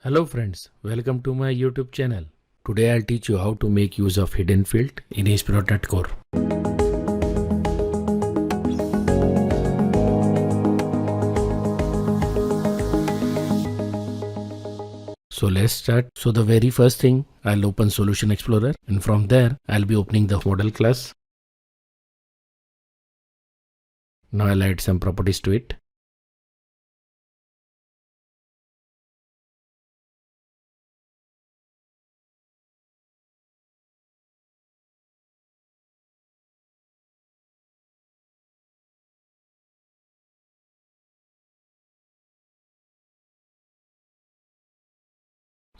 Hello friends, welcome to my YouTube channel. Today I'll teach you how to make use of hidden field in ASP.NET Core. So let's start. So the very first thing, I'll open Solution Explorer, and from there I'll be opening the model class. Now I'll add some properties to it.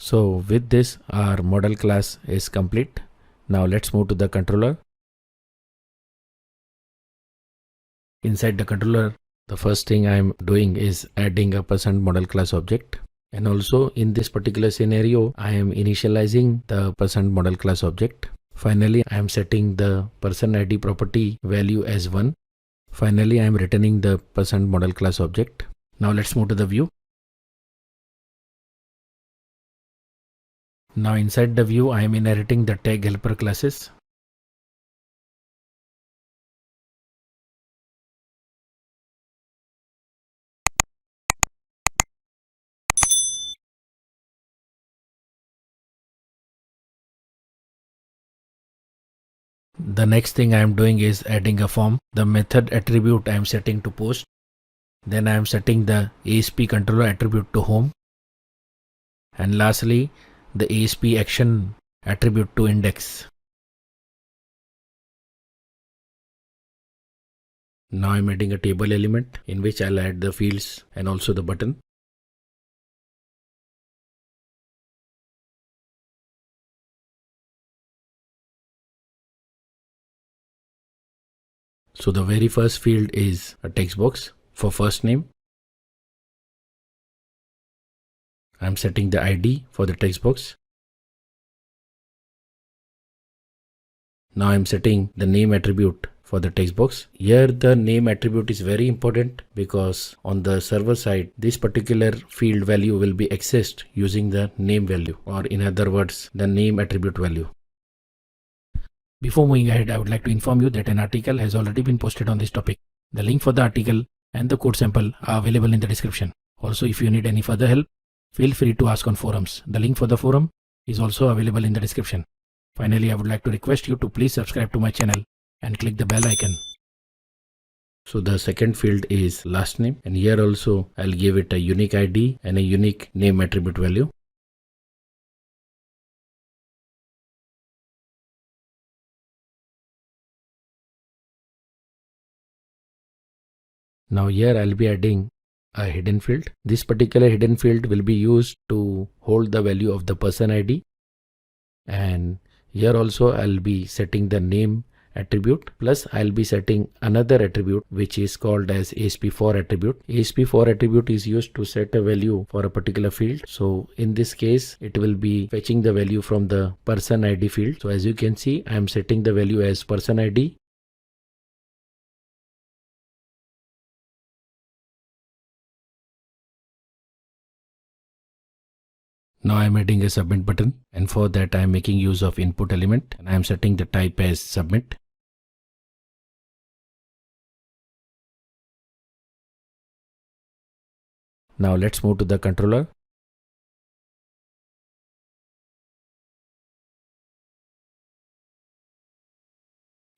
So with this, our model class is complete. Now let's move to the controller. Inside the controller, the first thing I'm doing is adding a %model class object. And also in this particular scenario, I am initializing the %model class object. Finally, I am setting the person ID property value as 1. Finally, I am returning the %model class object. Now let's move to the view. Now inside the view, I am inheriting the tag helper classes. The next thing I am doing is adding a form. The method attribute I am setting to post. Then I am setting the ASP controller attribute to home. And lastly, the ASP action attribute to index. Now I'm adding a table element in which I'll add the fields and also the button. So the very first field is a text box for first name. I'm setting the ID for the text box. Now I'm setting the name attribute for the text box. Here the name attribute is very important because on the server side, this particular field value will be accessed using the name value, or in other words, the name attribute value. Before moving ahead, I would like to inform you that an article has already been posted on this topic. The link for the article and the code sample are available in the description. Also, if you need any further help, feel free to ask on forums. The link for the forum is also available in the description. Finally, I would like to request you to please subscribe to my channel and click the bell icon. So the second field is last name, and here also I'll give it a unique ID and a unique name attribute value. Now here I'll be adding a hidden field. This particular hidden field will be used to hold the value of the person ID, and here also I'll be setting the name attribute, plus I'll be setting another attribute which is called as ASP4 attribute. ASP4 attribute is used to set a value for a particular field. So in this case, it will be fetching the value from the person ID field. So as you can see, I am setting the value as person ID. Now I am adding a submit button, and for that I am making use of input element, and I am setting the type as submit. Now let's move to the controller.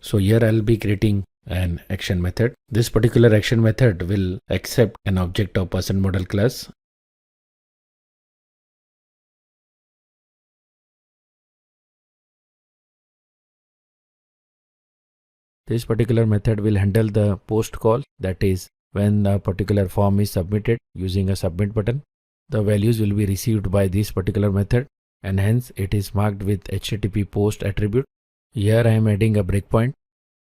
So here I'll be creating an action method. This particular action method will accept an object of %model class. This particular method will handle the post call, that is, when a particular form is submitted using a submit button, the values will be received by this particular method, and hence it is marked with HTTP post attribute. Here I am adding a breakpoint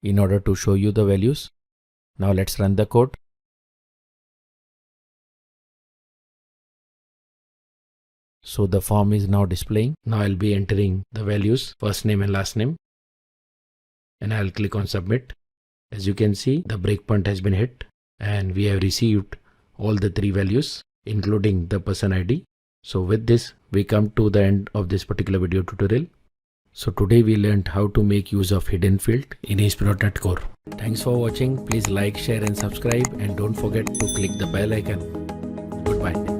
in order to show you the values. Now let's run the code. So the form is now displaying. Now I'll be entering the values, first name and last name, and I'll click on submit. As you can see, the breakpoint has been hit and we have received all the three values including the person ID. So with this, we come to the end of this particular video tutorial. So today we learned how to make use of hidden field in ASP.NET Core. Thanks for watching. Please like, share and subscribe, and don't forget to click the bell icon. Goodbye.